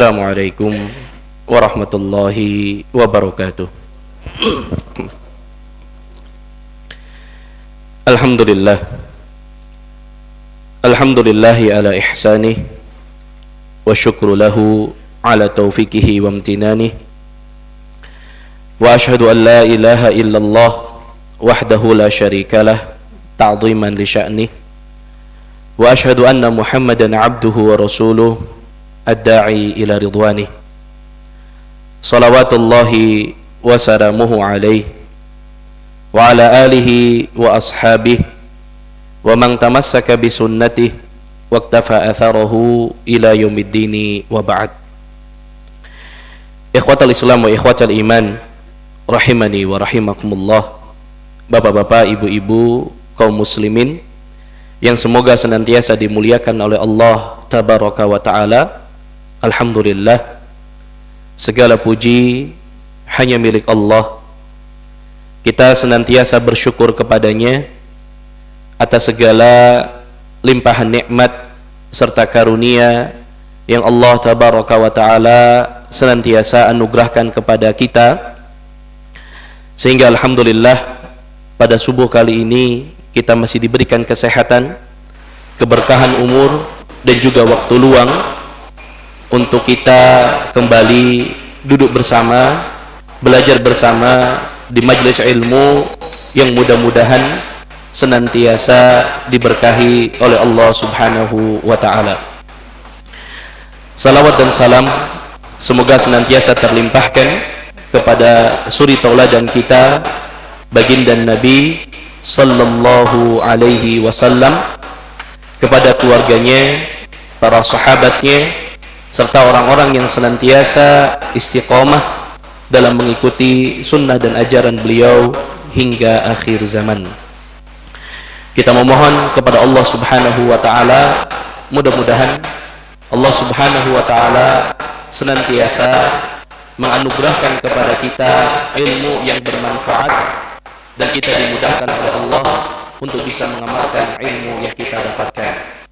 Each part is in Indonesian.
Assalamualaikum warahmatullahi wabarakatuh. Alhamdulillah. Alhamdulillahi ala ihsanih wa syukru lahu ala taufiqihi wa amtinani. Wa ashhadu an la ilaha illallah wahdahu la syarikalah ta'ziman li sya'nih. Wa ashhadu anna Muhammadan abduhu wa rasuluh ad-da'i ila ridwanih. Salawatullahi wa salamuhu alaihi wa ala alihi wa ashabihi wa man tamassaka bi sunnatihi wa iktafa atharahu ila yaumiddini wa ba'd. Ikhwatal Islam wa ikhwatal iman, rahimani wa rahimakumullah. Bapak-bapak, ibu-ibu, kaum muslimin yang semoga senantiasa dimuliakan oleh Allah tabaraka wa ta'ala. Alhamdulillah, segala puji hanya milik Allah. Kita senantiasa bersyukur kepadanya atas segala limpahan nikmat serta karunia yang Allah tabaraka wa ta'ala senantiasa anugerahkan kepada kita, sehingga alhamdulillah pada subuh kali ini kita masih diberikan kesehatan, keberkahan umur, dan juga waktu luang untuk kita kembali duduk bersama, belajar bersama di majelis ilmu yang mudah-mudahan senantiasa diberkahi oleh Allah subhanahu wa ta'ala. Salawat dan salam semoga senantiasa terlimpahkan kepada suri tauladan kita, baginda Nabi sallallahu alaihi wasallam, kepada keluarganya, para sahabatnya, serta orang-orang yang senantiasa istiqamah dalam mengikuti sunnah dan ajaran beliau hingga akhir zaman. Kita memohon kepada Allah subhanahu wa ta'ala, mudah-mudahan Allah subhanahu wa ta'ala senantiasa menganugerahkan kepada kita ilmu yang bermanfaat, dan kita dimudahkan oleh Allah untuk bisa mengamalkan ilmu yang kita dapatkan.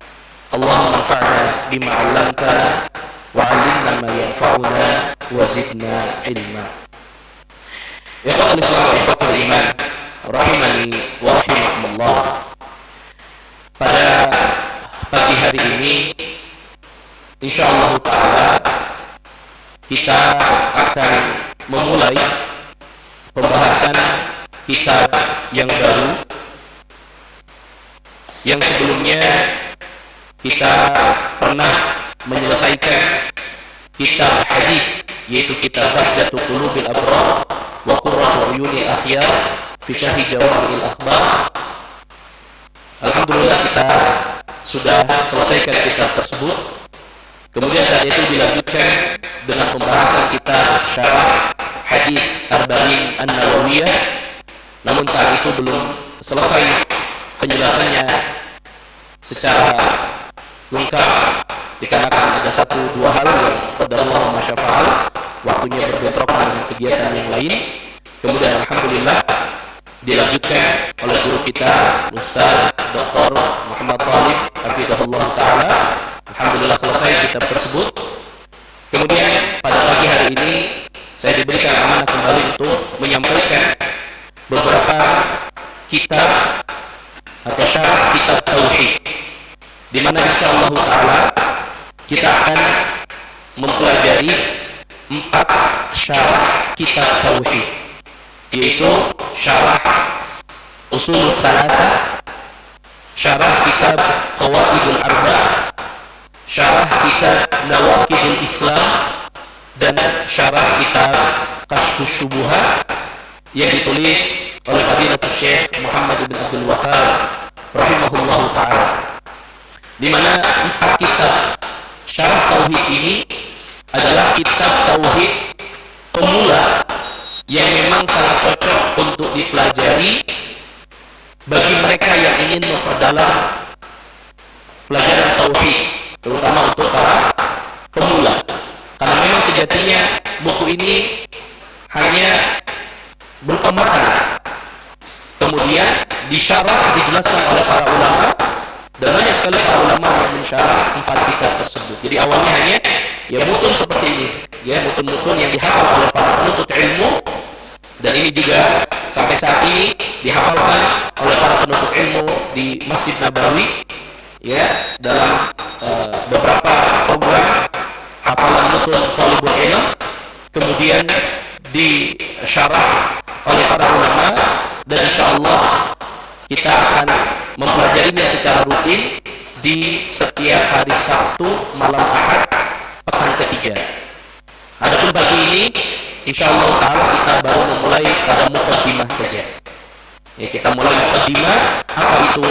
Allahumma anfa'na bima 'allamtana wa 'allimna ma yanfa'una wa zidna ilma. Ikhwatul Islam wa ikhwatul iman, rahimani wa rahimakumullah. Pada pagi hari ini insyaallah ta'ala kita akan memulai pembahasan kitab yang baru, yang sebelumnya kita pernah menyelesaikan kitab hadis, yaitu kitab Bahjatul Qulubil Abrar wa Qurratu Uyunil Akhyar fi Syarhi Jawami'il Akhbar. Alhamdulillah kita sudah selesaikan kitab tersebut. Kemudian saat itu dilanjutkan dengan pembahasan kitab Syarah Hadis Arba'in An-Nawawiyah. Namun saat itu belum selesai penjelasannya secara lengkap, dikarenakan ada satu dua hal yang qadarullah ma syaa fa'al, waktunya berbentrokan dengan kegiatan yang lain. Kemudian alhamdulillah dilanjutkan oleh guru kita Ustaz Dr. Muhammad Thalib hafizahullah taala. Alhamdulillah selesai kitab tersebut. Kemudian pada pagi hari ini saya diberikan amanah kembali untuk menyampaikan beberapa kitab atau syarah kitab tauhid, di mana insyaallah taala kita akan mempelajari 4 syarah kitab tauhid, yaitu syarah usul thalatha, syarah kitab qawaidul arba'ah, syarah kitab nawaqidul islam, dan syarah kitab kashfus syubuhat yang ditulis oleh Fadilatul Syekh Muhammad bin Abdul Wahhab rahimahullahu ta'ala, di mana 4 kitab syarah tauhid ini adalah kitab tauhid pemula yang memang sangat cocok untuk dipelajari bagi mereka yang ingin memperdalam pelajaran tauhid, terutama untuk para pemula. Karena memang sejatinya buku ini hanya berupa matan, kemudian disyarah, dijelaskan oleh para ulama, dan banyak sekali para ulama yang mensyarah 4 kitab tersebut. Jadi awalnya hanya ya mutun seperti ini, ya mutun-mutun yang dihafal oleh para penuntut ilmu, dan ini juga sampai saat ini dihafalkan oleh para penuntut ilmu di Masjid Nabawi, ya, dalam beberapa program hafalan mutun talibul ilm, kemudian disyarah oleh para ulama, dan insyaallah kita akan mempelajarinya secara rutin di setiap hari Sabtu malam Ahad pekan ketiga. Adapun pagi ini insyaallah taala kita baru memulai pada muqaddimah saja. Ya, kita mulai muqaddimah, apa itu?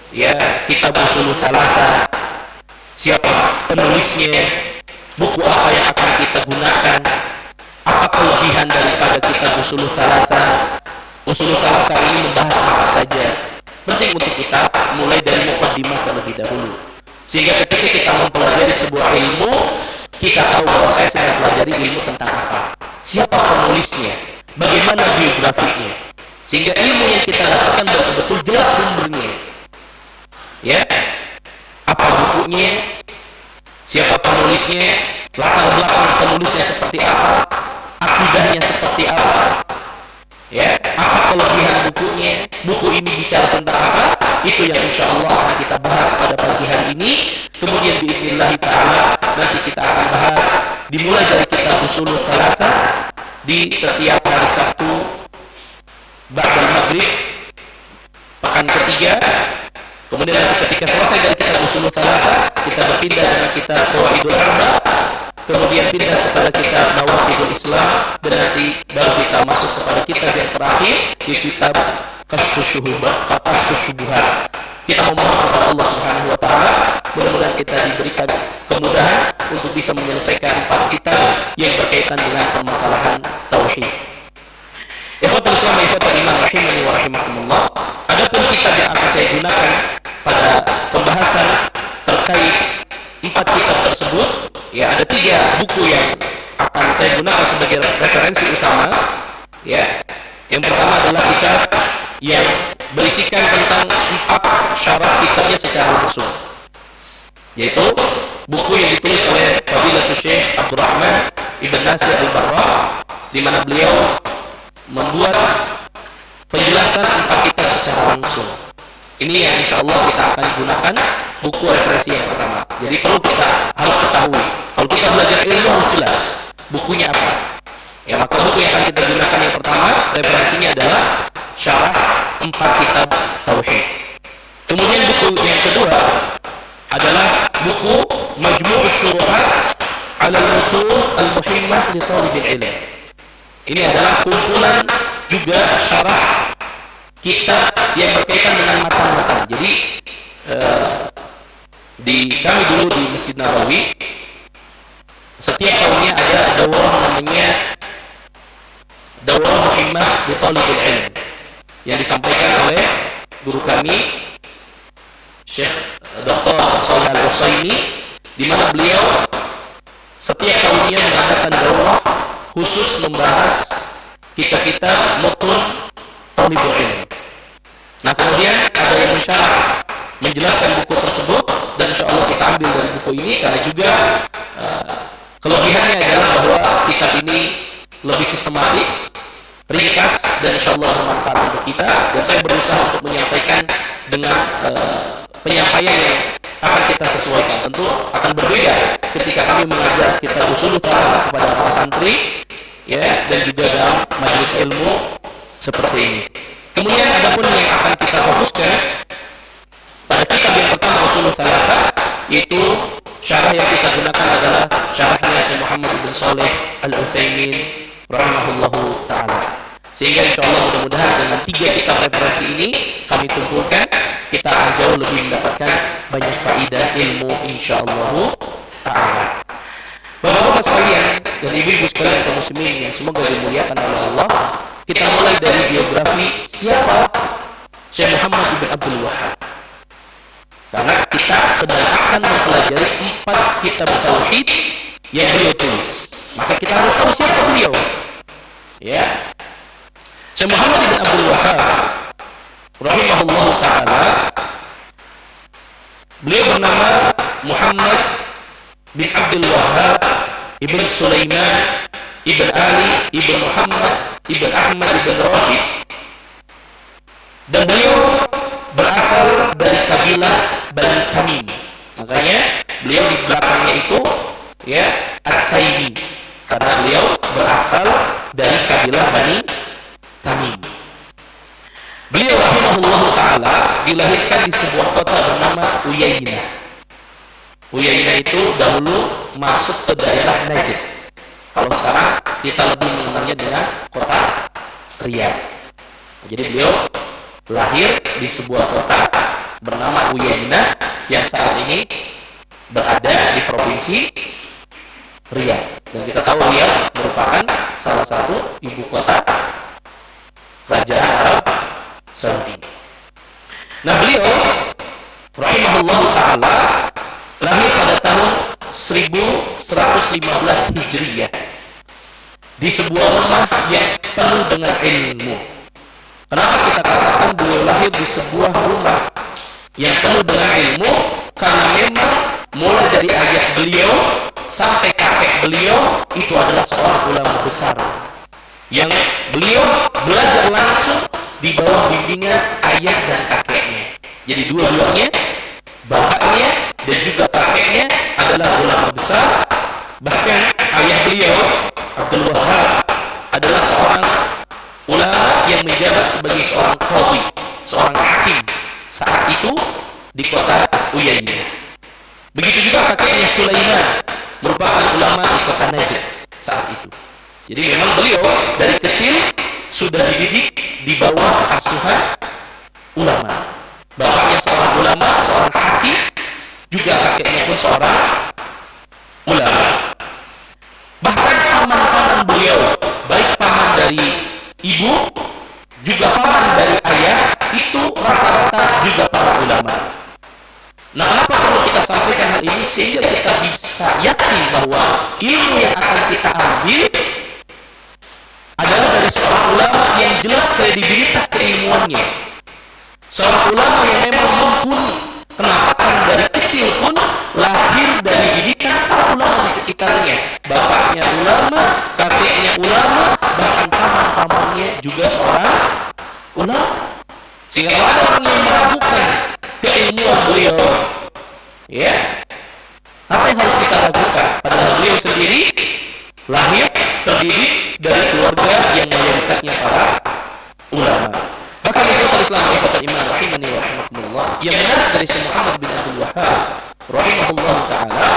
Ya, kitab usul thalatha, siapa penulisnya, buku apa yang akan kita gunakan, apa kelebihan daripada kitab usul thalatha. Usul thalatha ini membahas apa saja. Penting untuk kita mulai dari muqaddimah terlebih dahulu, sehingga ketika kita mempelajari sebuah ilmu, kita tahu bahwa saya sedang pelajari ilmu tentang apa, siapa penulisnya, bagaimana biografinya, sehingga ilmu yang kita dapatkan betul-betul jelas sumbernya, ya, apa bukunya, siapa penulisnya, latar belakang penulisnya seperti apa, akidahnya seperti apa, ya, apa kelebihan bukunya, buku ini bicara tentang apa, itu yang insya Allah akan kita bahas pada pagi hari ini. Kemudian biiznillah ta'ala nanti kita akan bahas dimulai dari kitab usul thalatha di setiap hari Sabtu ba'dal maghrib pekan ketiga. Kemudian nanti ketika selesai dari kitab usul thalatha, kita berpindah dengan kitab qawaidul arba, kemudian pindah kepada kitab nawaqidul Islam, dan nanti baru kita masuk kepada kitab yang terakhir di kitab Kashfus Syubuhat. Kita memohon kepada Allah Subhanahu wa taala, mudah-mudahan kita diberikan kemudahan untuk bisa menyelesaikan 4 kitab yang berkaitan dengan permasalahan tauhid. Ikhwatul Islam wa ikhwatul iman rahimani wa rahimakumullah. Adapun kitab yang akan saya gunakan pada pembahasan terkait 4 kitab tersebut, ya, ada 3 buku yang akan saya gunakan sebagai referensi utama. Ya, yang pertama adalah kitab yang berisikan tentang 4 syarah kitabnya secara langsung, yaitu buku yang ditulis oleh Fadilatul Syekh Abdurrahman Ibn Nasir Al-Barrah, di mana beliau membuat penjelasan 4 kitab secara langsung. Ini yang insya Allah kita akan gunakan buku referensi yang pertama. Jadi perlu kita harus ketahui, kalau kita belajar ilmu harus jelas bukunya apa. Ya, maka buku yang akan kita gunakan yang pertama referensinya adalah syarah 4 kitab tauhid. Kemudian buku yang kedua adalah buku Majmu' Syuruhat 'ala al-Mutun al-Muhimmah li Thalibil Ilm. Ini adalah kumpulan juga syarah kitab yang berkaitan dengan matan-matan. Jadi di kami dulu di Masjid Nabawi setiap tahunnya ada daurah namanya Daurah Muhimmah li Thalibil Ilm yang disampaikan oleh guru kami Syekh Dr. Shalih Al-Utsaimin, di mana beliau setiap tahunnya mengadakan daurah khusus membahas kitab-kitab mutun Thalibul Ilm. Nah, kemudian ada yang mensyarah menjelaskan buku tersebut, dan insya Allah kita ambil dari buku ini karena juga kelebihannya adalah bahwa kitab ini lebih sistematis, ringkas, dan insya Allah bermanfaat untuk kita. Dan saya berusaha untuk menyampaikan dengan penyampaian yang akan kita sesuaikan. Tentu akan berbeda ketika kami mengajar kitab usul thalatha kepada para santri, ya, dan juga dalam majelis ilmu seperti ini. Kemudian adapun yang akan kita fokuskan pada kitab yang pertama usul thalatha, yaitu syarah yang kita gunakan adalah syarahnya Syekh Muhammad bin Shalih Al-Utsaimin rahimahullahu ta'ala. Sehingga insya Allah mudah-mudahan dengan 3 kitab referensi ini kami kumpulkan, kita akan jauh lebih mendapatkan banyak faidah ilmu insya Allah ta'ala. Bapak-bapak sekalian dan ibu-ibu sekalian kaum muslimin yang semoga dimuliakan oleh Allah, kita mulai dari biografi siapa Syekh Muhammad bin Abdul Wahhab. Karena kita sedang akan mempelajari 4 kitab tauhid yang beliau tulis, maka kita harus tahu siapa beliau. Ya, Syekh Muhammad bin Abdul Wahhab rahimahullahu ta'ala, beliau bernama Muhammad bin Abdul Wahhab ibn Sulaiman ibn Ali ibn Muhammad ibn Ahmad ibn Rashid, dan beliau berasal dari kabilah Bani Tamim. Makanya beliau di belakangnya itu ya At-Taimi, karena beliau berasal dari kabilah Bani Tamim. Beliau rahimahullah ta'ala dilahirkan di sebuah kota bernama Uyainah. Uyainah itu dahulu masuk ke daerah Najd. Kalau sekarang kita lebih mengenalnya dengan kota Riyadh. Jadi beliau lahir di sebuah kota bernama Uyainah yang saat ini berada di provinsi Riyadh. Dan kita tahu Riyadh merupakan salah satu ibu kota kerajaan Arab Saudi. Nah, beliau rahimahullah ta'ala lahir pada tahun 1115 Hijriyah di sebuah rumah yang penuh dengan ilmu. Kenapa kita katakan beliau lahir di sebuah rumah yang penuh dengan ilmu? Karena memang mulai dari ayah beliau sampai kakek beliau itu adalah seorang ulama besar yang beliau belajar langsung di bawah bimbingan ayah dan kakeknya. Jadi dua-duanya, bapaknya dan juga kakeknya adalah ulama besar. Bahkan ayah beliau Abdul Wahhab adalah seorang ulama yang menjabat sebagai seorang qadhi, seorang hakim saat itu di kota Uyainah. Begitu juga kakeknya Sulaiman merupakan ulama di kota Najd saat itu. Jadi memang beliau dari kecil sudah dididik di bawah asuhan ulama. Bapaknya seorang ulama, seorang hakim, juga kakeknya pun seorang ulama. Bahkan paman-paman beliau, baik paman dari ibu juga paman dari ayah, itu rata-rata juga para ulama. Nah, kenapa perlu kita sampaikan hal ini? Sehingga kita bisa yakin bahwa ilmu yang akan kita ambil adalah dari seorang ulama yang jelas kredibilitas keilmuannya, seorang ulama yang memang mumpuni. Kenapa? Karena dari kecil pun lahir dari didikan para ulama di sekitarnya. Bapaknya ulama, kakeknya ulama, bahkan paman-pamannya juga seorang ulama. Sehingga kalau ada orang yang meragukan keilmuan beliau, ya, apa yang harus kita ragukan? Padahal beliau sendiri lahir terdidik dari keluarga yang mayoritasnya para ulama. Bahkan Syekhul Islam Ikhwatul Iman rahimani wa rahimakumullah, yang menarik dari Syekh Muhammad bin Abdul Wahhab rahimahullah ta'ala,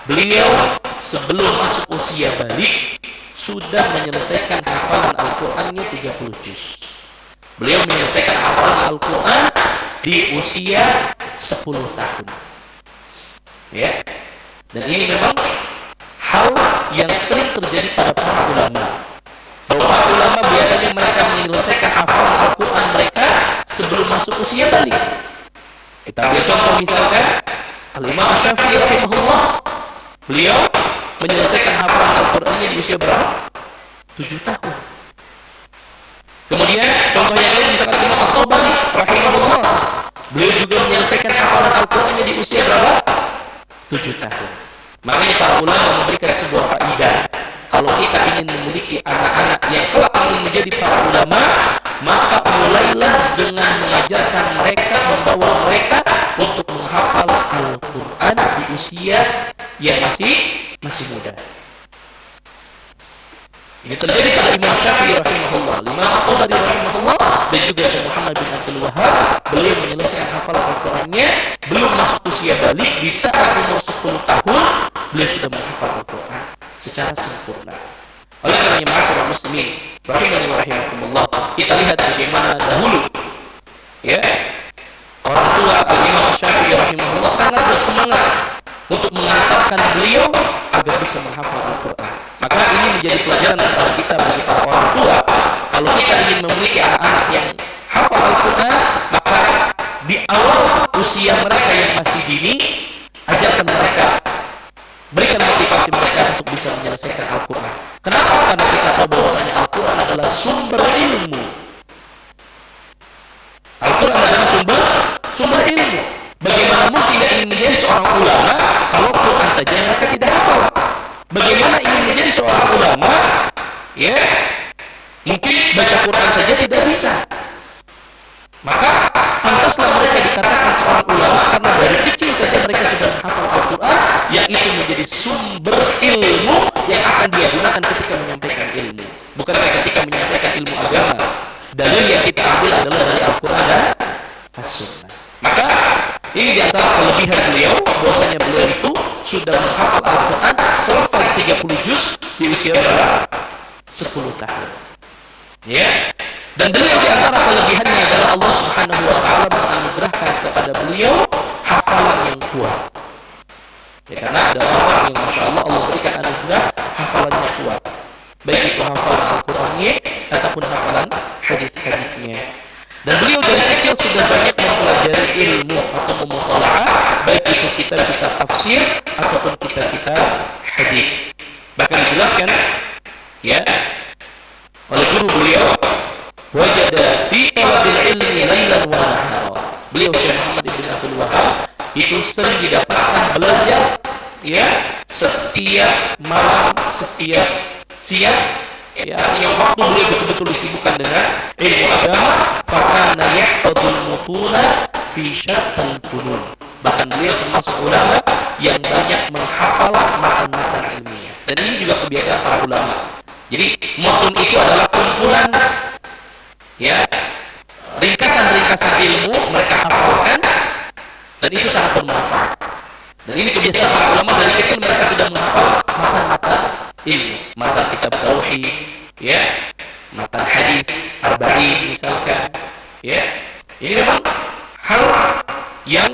beliau sebelum masuk usia balik sudah menyelesaikan hafalan Al-Qur'annya 30 juz. Beliau menyelesaikan hafalan Al-Qur'an di usia 10 tahun. Ya. Dan ini memang hal yang sering terjadi pada para ulama. Bahwa para ulama biasanya mereka menyelesaikan hafalan Al-Quran mereka sebelum masuk usia balik. Kita ambil contoh misalkan Al-Imam Syafi'i rahimahullah, beliau menyelesaikan hafalan Al-Qurannya di usia berapa? 7 tahun. Kemudian contoh yang lain misalkan Imam At-Tabari rahimahullah, beliau juga menyelesaikan hafalan Al-Qurannya di usia berapa? 7 tahun. Makanya para ulama memberikan sebuah faedah. Kalau kita ingin memiliki anak-anak yang kelak ingin menjadi para ulama, maka mulailah dengan mengajarkan mereka, membawa mereka untuk menghafal Al-Quran di usia yang masih muda. Ini terjadi pada Imam Syafi'i rahimahullah, Imam At-Tabari rahimahullah, dan juga Syekh Muhammad bin Abdul Wahhab. Beliau menyelesaikan hafalan Al-Qurannya belum masuk usia balik. Di saat umur 10 tahun beliau sudah menghafal Al-Quran secara sempurna. Oleh karena ma'asyiral muslimin rahimani wa rahimakumullah, kita lihat bagaimana dahulu ya orang tua Al-Imam Syafi'i rahimahullah sangat bersemangat untuk mengantarkan beliau agar bisa menghafal Al-Quran. Maka ini menjadi pelajaran kepada kita bagi para orang tua. Kalau kita ingin memiliki anak-anak yang hafal Al-Quran, maka di awal usia mereka yang masih dini, ajarkan mereka, berikan motivasi mereka untuk bisa menyelesaikan Al-Quran. Kenapa? Karena kita tahu bahwasanya Al-Quran adalah sumber ilmu. Al-Quran adalah sumber ilmu. Bagaimana mungkin tidak ingin menjadi seorang ulama kalau Quran saja mereka tidak hafal? Bagaimana ingin menjadi seorang ulama, ya, mungkin baca Quran saja tidak bisa? Maka pantaslah mereka dikatakan seorang ulama karena dari kecil saja mereka sudah menghafal Al-Quran, yang itu menjadi sumber ilmu yang akan dia gunakan ketika menyampaikan ilmu, bukan ketika menyampaikan ilmu agama. Dalil yang kita ambil adalah dari Al-Quran dan As-Sunnah. Maka ini diantara kelebihan beliau, bahwasanya beliau itu sudah menghafal Al-Quran selesai 30 juz di usia berapa? 10 tahun. Ya. Dan beliau diantara kelebihannya adalah Allah Subhanahu wa Ta'ala menganugerahkan kepada beliau hafalan yang kuat. Ya, karena ada orang yang Masya Allah Allah berikan anugerah hafalannya kuat, baik itu hafalan Al-Qurannya ataupun hafalan hadis-hadisnya. Dan beliau dari kecil sudah banyak mempelajari ilmu atau memutalaah, baik itu kitab-kitab tafsir ataupun kitab-kitab hadis. Bahkan dijelaskan ya oleh guru beliau, wajada fi talabil ilmi lailan wa nahara. Beliau Syekh Muhammad Ibn Abdul Wahab itu sering didapatkan belajar ya setiap malam, setiap siang, ya, artinya waktu beliau betul-betul disibukkan dengan ilmu agama. Fakana yahfadul mutuna fi syattal funun. Bahkan beliau termasuk ulama yang banyak menghafal matan-matan ilmiah. Dan ini juga kebiasaan para ulama. Jadi mutun itu adalah kumpulan ya ringkasan-ringkasan ilmu mereka hafalkan, dan itu sangat bermanfaat. Dan ini kebiasaan para ulama, dari kecil mereka sudah menghafal matan-matan ilmu, matan kitab tauhid, ya, matan hadis, arba'in misalkan, ya. Ini memang hal yang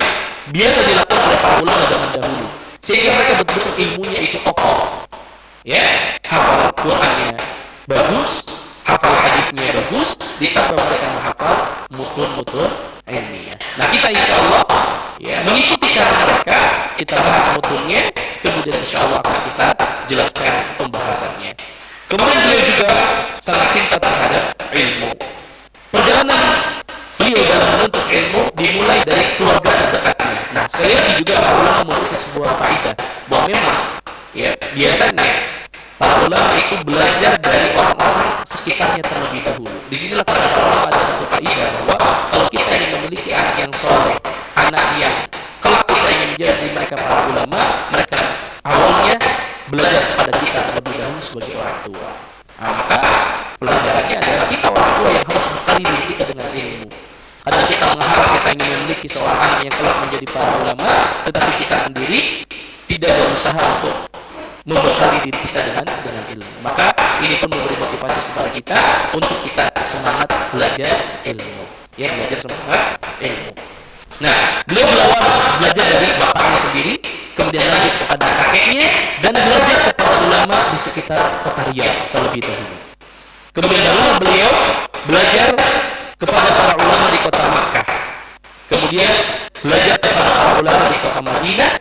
biasa dilakukan oleh para ulama zaman dahulu, sehingga mereka betul-betul ilmunya itu kokoh, ya, hafal Qurannya bagus, hafal hadisnya bagus, ditambah mereka menghafal mutun-mutun ilmiah. Nah, kita insya Allah ya mengikuti cara mereka, kita bahas mutunnya, kemudian insya Allah akan kita jelaskan pembahasannya. Kemudian beliau juga sangat cinta terhadap ilmu. Perjalanan beliau dalam menuntut ilmu dimulai dari keluarga terdekatnya. Nah, sekali lagi juga para ulama memberikan sebuah faedah bahwa memang ya biasanya para ulama itu belajar dari orang-orang sekitarnya terlebih dahulu. Disinilah para ulama ada satu faedah bahwa kalau kita ingin memiliki anak yang soleh, anak yang kelak kita ingin menjadi mereka para ulama, mereka awalnya belajar kepada kita terlebih dahulu sebagai orang tua. Nah, maka pelajarannya adalah kita orang tua yang harus bekali diri kita dengan ilmu. Karena kita mengharap kita ingin memiliki seorang anak yang kelak menjadi para ulama, tetapi kita sendiri tidak berusaha untuk membekali diri kita dengan ilmu. Maka ini pun memberi motivasi kepada kita untuk kita semangat belajar ilmu. Ya, belajar semangat ilmu. Nah, beliau belajar dari bapaknya sendiri, kemudian lanjut kepada kakeknya, dan belajar kepada ulama di sekitar kota Riyadh terlebih dahulu. Kemudian dahulu beliau belajar kepada para ulama di kota Makkah. Kemudian belajar kepada para ulama di kota Madinah,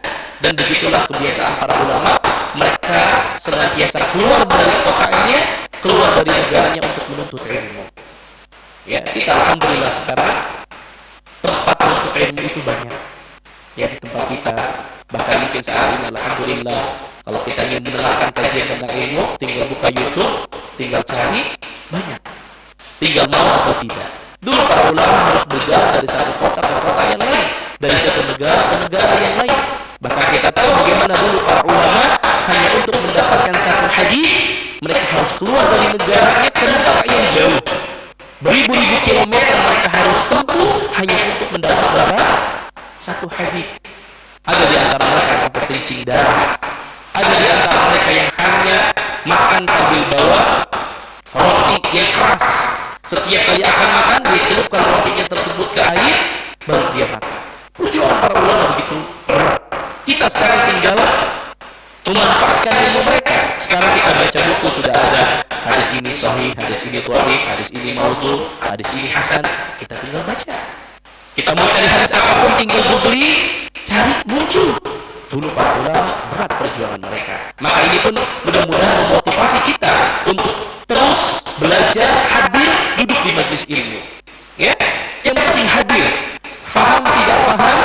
dan begitulah kebiasaan para ulama. Mereka senantiasa keluar dari kotanya, keluar dari negaranya untuk menuntut ilmu. Ya, kita alhamdulillah sekarang tempat menuntut ilmu itu banyak. Ya, di tempat kita, bahkan mungkin saat ini alhamdulillah kalau kita ingin mendengarkan kajian tentang ilmu, tinggal buka YouTube, tinggal cari, banyak. Tinggal mau atau tidak. Dulu para ulama harus berjalan dari satu kota ke kota yang lain, dari satu negara ke negara yang lain. Bahkan kita tahu bagaimana dulu para ulama hanya untuk mendapatkan satu hadis mereka harus keluar dari negaranya ke negara yang jauh. Beribu-ribu kilometer mereka harus tempuh hanya untuk mendapat berapa? Satu hadis. Ada di antara mereka sampai kencing darah. Ada di antara mereka yang hanya makan sambil bawa roti yang keras. Setiap kali akan makan, dia celupkan rotinya tersebut ke air, baru dia makan. Perjuangan para ulama begitu berat. Kita sekarang tinggal memanfaatkan ilmu mereka. Sekarang kita baca buku, sudah ada hadis ini sahih, hadis ini dhaif, hadis ini maudhu, hadis ini hasan. Kita tinggal baca. Kita mau cari hadis apapun, tinggal googling, cari, muncul. Dulu para ulama berat perjuangan mereka. Maka ini pun mudah-mudahan memotivasi kita untuk terus belajar, hadir, duduk di majelis ilmu. Ya, yang penting hadir. Faham tidak faham,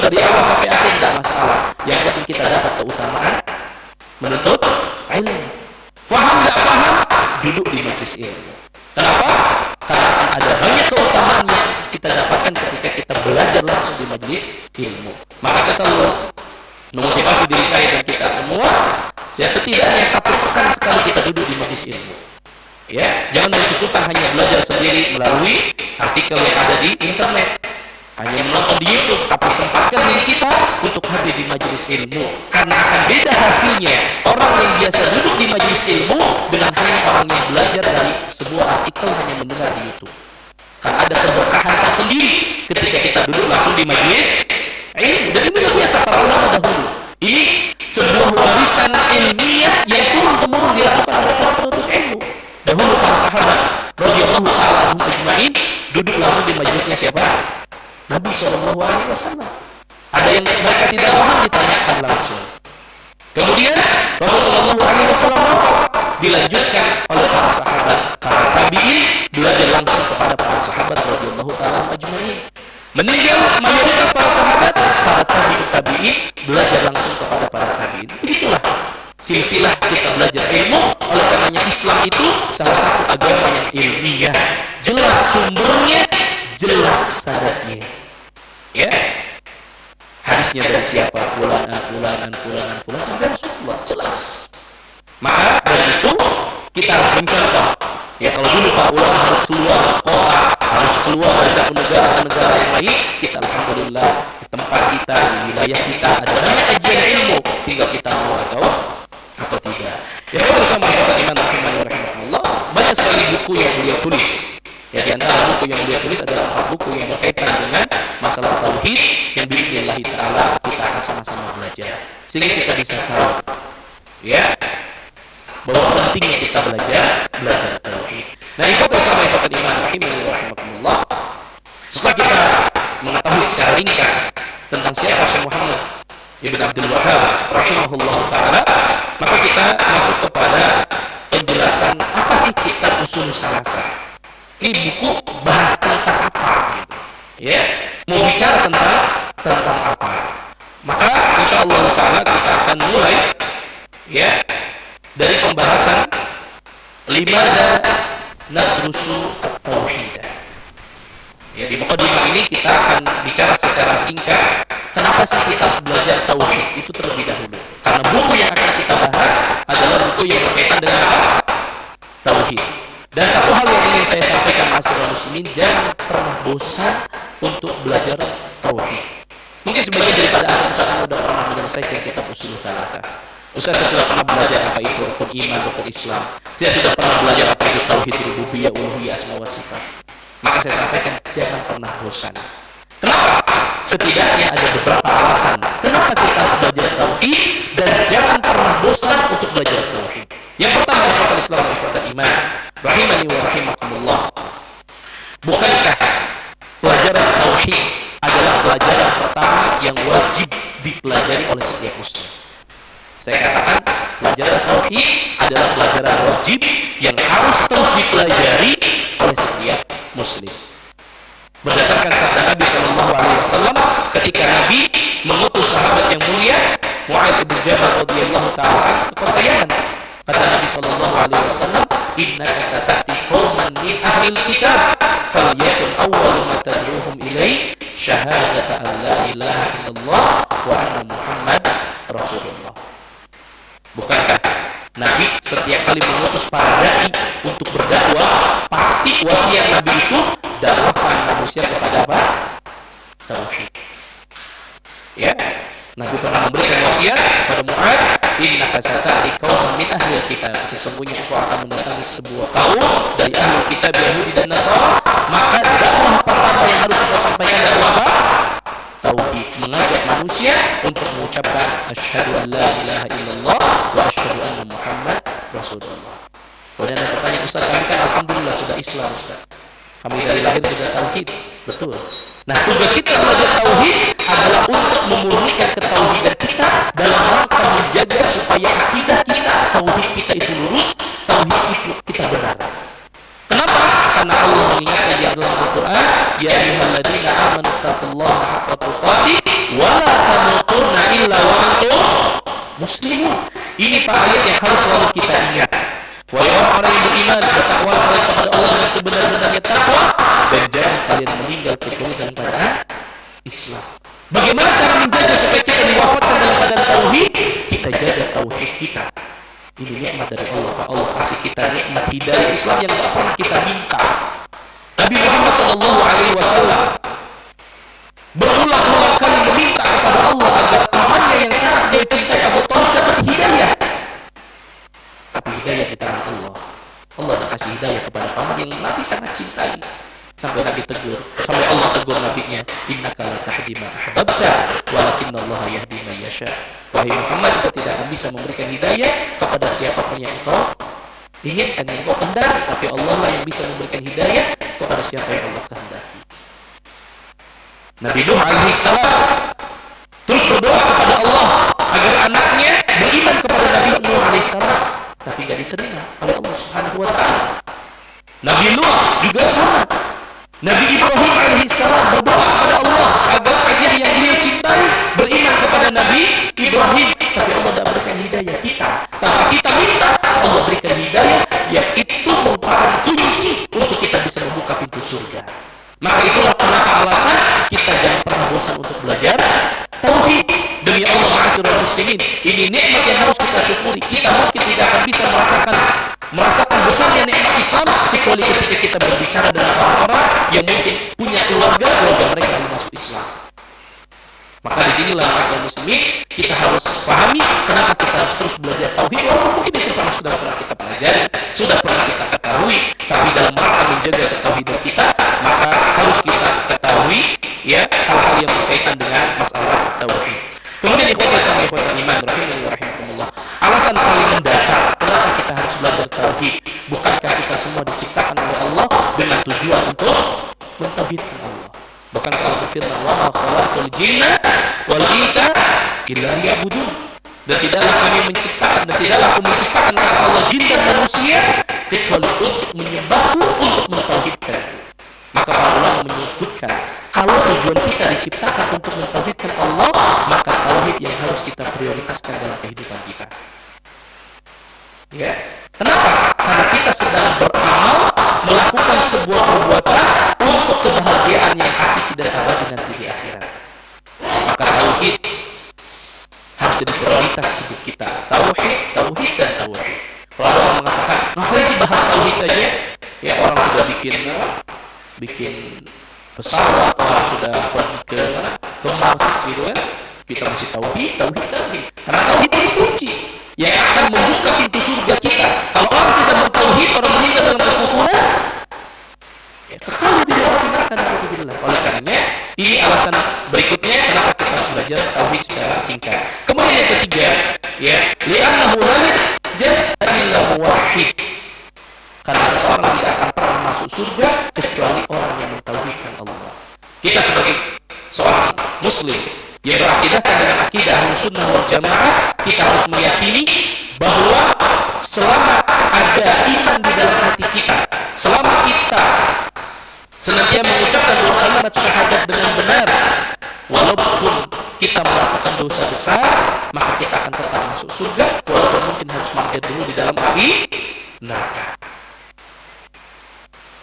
dari awal sampai akhir tidak masalah. Yang penting kita dapat keutamaan menuntut ilmu. Faham nggak paham? Duduk di majelis ilmu. Kenapa? Karena ada banyak keutamaan yang kita dapatkan ketika kita belajar langsung di majelis ilmu. Maka saya selalu memotivasi diri saya dan kita semua, ya setidaknya 1 pekan sekali kita duduk di majelis ilmu. Ya, jangan mencukupkan hanya belajar sendiri melalui artikel yang ada di internet, hanya menonton di YouTube, tapi sempatkan diri kita untuk hadir di majelis ilmu, karena akan beda hasilnya orang yang biasa duduk di majelis ilmu dengan hanya orang yang belajar dari sebuah artikel hanya mendengar di YouTube. Karena ada keberkahan tersendiri ketika kita duduk langsung di majelis ilmu. Dan ini biasa para ulama dahulu. Ini sebuah warisan ilmiah yang turun-temurun dilakukan oleh para penuntut ilmu. Dahulu para sahabat radhiyallahu ta'ala anhum ajma'in duduk langsung di majelisnya siapa? Nabi SAW. Ada yang mereka tidak paham ditanyakan langsung. Kemudian Rasulullah SAW dilanjutkan oleh para sahabat, para tabi'in belajar langsung kepada para sahabat radhiyallahu ta'ala ajma'in. Meninggal mayoritas para sahabat, para tabi'in belajar langsung kepada para tabi'in. Itulah silsilah kita belajar ilmu. Oleh karenanya Islam itu salah satu agama yang ilmiah, jelas sumbernya, jelas syaratnya. Ya, hadisnya dari siapa? Fulan sampai Rasulullah, jelas. Maka dari itu kita harus mencontoh. Ya, kalau dulu para ulama harus keluar kota, harus keluar dari satu negara ke negara yang lain, kita alhamdulillah di tempat kita, di wilayah kita ada banyak kajian ilmu, tinggal kita mau atau tidak. Ya, kalau sama Imam rahimahullah, banyak sekali buku yang beliau tulis. Ya, di antara buku yang beliau tulis adalah 4 buku yang berkaitan dengan masalah tauhid yang biidznillah taala kita akan sama-sama belajar. Sehingga kita bisa tahu ya bahwa pentingnya kita belajar tauhid. Nah, ikhwatul sama ikhwatul iman rahimahullah. Setelah kita mengetahui secara ringkas tentang siapa Syekh Muhammad Ibn Abdul Wahhab rahimahullah taala, maka kita masuk kepada penjelasan apa sih kitab Ushul Salasah. Ini buku bahas tentang apa gitu. Ya, mau bicara tentang apa. Maka insyaallah taala kita akan mulai ya dari pembahasan limada nadrusu at-tauhid. Ya, di mukadimah ini kita akan bicara secara singkat kenapa sih kita harus belajar tauhid itu terlebih dahulu. Karena buku yang akan kita bahas adalah buku yang berkaitan dengan apa? Tauhid. Dan satu hal yang ingin saya sampaikan masyarakat muslimin, jangan pernah bosan untuk belajar tauhid. Mungkin sebagian daripada anda sudah pernah menyelesaikan kitab Ushul Salasah. Ustaz, saya sudah pernah belajar apa itu rukun iman, rukun Islam. Saya sudah pernah belajar apa itu tauhid rububiyah, uluhiyah, asma wa sifat. Maka saya sampaikan jangan pernah bosan. Kenapa? Setidaknya ada beberapa alasan kenapa kita harus belajar tauhid dan jangan pernah bosan untuk belajar tauhid. Yang pertama, ikhwatul Islam wa ikhwatul iman, rahimani wa rahimakumullah. Bukankah pelajaran tauhid adalah pelajaran pertama yang wajib dipelajari oleh setiap muslim? Saya katakan pelajaran tauhid adalah pelajaran wajib yang harus terus dipelajari oleh setiap muslim. Berdasarkan sabda Nabi SAW ketika Nabi mengutus sahabat yang mulia Mu'adz bin Jabal radhiyallahu ta'ala ke kota Yaman, kata Nabi SAW, innaka sata'ti qauman min ahlil kitab falyakun awwalu ma tad'uhum ilaihi syahadata an la ilaha illallah wa anna Muhammad Rasulullah. Bukankah Nabi setiap kali mengutus para dai untuk berdakwah, pasti wasiat Nabi itu dakwahkan manusia kepada apa? Tauhid. Ya, Nabi pernah memberikan wasiat kepada Mu'adz, innaka sata'ti qauman min ahlil kitab, sesungguhnya engkau akan mendatangi sebuah kaum dari ahli kitab Yahudi dan Nasara, maka dakwah pertama yang harus kita sampaikan dakwah apa? Tauhid, mengajak manusia untuk mengucapkan asyhadu an la ilaha illallah wa asyhadu anna Muhammad Rasulullah. Kemudian ada pertanyaan, Ustaz, kami kan alhamdulillah sudah Islam, Ustaz. Kami dari lahir sudah tauhid. Betul. Nah, tugas kita belajar tauhid adalah untuk memurnikan ketauhidan kita dalam rangka menjaga supaya akidah kita, tauhid kita itu lurus, tauhid itu kita benar. Kenapa? Karena Allah mengingatkan di dalam Al-Quran, ya ayyuhalladzina amanu taqullaha haqqa tuqatih wala tamutunna illa wa antum muslimun. Ini Pak ayat yang harus selalu kita ingat. Wahai orang-orang yang beriman, bertakwa kalian kepada Allah dengan sebenar-benarnya takwa, dan jangan kalian meninggal kecuali dalam keadaan Islam. Bagaimana cara menjaga supaya kita diwafatkan dalam keadaan tauhid? Kita jaga tauhid kita. Ini nikmat dari Allah. Allah kasih kita nikmat hidayah Islam yang tidak pernah kita minta. Nabi Muhammad SAW berulang-ulang kali meminta kepada Allah agar pamannya yang sangat dia cintai, Abu Thalib, dapat hidayah. Tapi hidayah di tangan Allah. Allah dah kasih hidayah kepada paman yang Nabi sangat cintai. Sampai Nabi tegur, sampai Allah tegur nabinya, innaka la tahdi man ahbabta walakinallaha yahdi man yasha. Wahai Muhammad, engkau tidak akan bisa memberikan hidayah kepada siapapun yang engkau inginkan, yang engkau kehendaki, tapi Allah lah yang bisa memberikan hidayah kepada siapa yang Allah kehendaki. Nabi Nuh alaihi salam terus berdoa kepada Allah agar anaknya beriman kepada Nabi Nuh alaihi salam, tapi tidak diterima oleh Allah Subhanahu wa taala. Nabi Nuh juga sama. Nabi Ibrahim alaihissalam berdoa kepada Allah agar ayah yang beliau cintai beriman kepada Nabi Ibrahim, tapi Allah tidak berikan hidayah kita. Tanpa kita minta, Allah berikan hidayah, yang itu merupakan kunci untuk kita bisa membuka pintu surga. Maka itulah kenapa alasan kita jangan pernah bosan untuk belajar tauhid. Demi Allah, ma'asyiral muslimin, ini nikmat yang harus kita syukuri. Kita mungkin tidak akan bisa merasakan besarnya nikmat Islam kecuali ketika kita berbicara dengan orang-orang yang mungkin punya keluarga mereka yang masuk Islam. Maka disinilah ma'asyiral muslimin, kita harus pahami kenapa kita harus terus belajar tauhid. Walaupun mungkin itu sudah pernah kita pelajari, sudah pernah kita ketahui, tapi dalam rangka menjaga ketauhidan kita, maka harus kita ketahui ya hal-hal yang berkaitan dengan masalah tauhid. Kemudian ikhwatan sama ikhwatan iman rahimani wa rahimakumullah, alasan paling mendasar kenapa kita harus belajar tauhid, bukankah kita semua diciptakan oleh Allah dengan tujuan untuk mentauhidkan Allah? Bukankah Allah berfirman, wa ma khalaqtul jinna wal insa illa liya'budun, dan tidaklah kami menciptakan dan tidaklah aku menciptakan kata Allah jin dan manusia kecuali untuk menyembahku, untuk mentauhidkan. Maka para ulama menyebutkan, kalau tujuan kita diciptakan untuk mentauhidkan Allah, maka tauhid yang harus kita prioritaskan dalam kehidupan kita. Ya, kenapa? Karena kita sedang beramal, melakukan sebuah perbuatan untuk kebahagiaan yang hakiki dan abadi nanti di akhirat. Maka tauhid harus jadi prioritas hidup kita. Tauhid, dan tauhid. Kalau orang mengatakan, ngapain sih bahas tauhid saja? Ya, orang sudah bikin pesawat, orang sudah pergi ke Mars gitu kan, kita masih tauhid. Karena tauhid ini kunci yang akan membuka pintu surga kita. Kalau orang tidak bertauhid, orang meninggal dalam kekufuran, ya kekal di dalam neraka. Oleh karenanya, ini alasan berikutnya kenapa kita harus belajar tauhid secara singkat. Kemudian yang ketiga, ya, li'annahu lam yajid illa muwahhid. Karena seseorang tidak akan pernah masuk surga kecuali orang yang mentauhidkan Allah. Kita sebagai seorang muslim yang berakidahkan dengan akidah Ahlussunnah wal Jamaah, kita harus meyakini bahwa selama ada iman di dalam hati kita, selama kita senantiasa mengucapkan dua kalimat syahadat dengan benar, walaupun kita melakukan dosa besar, maka kita akan tetap masuk surga, walaupun mungkin harus mampir dulu di dalam api neraka.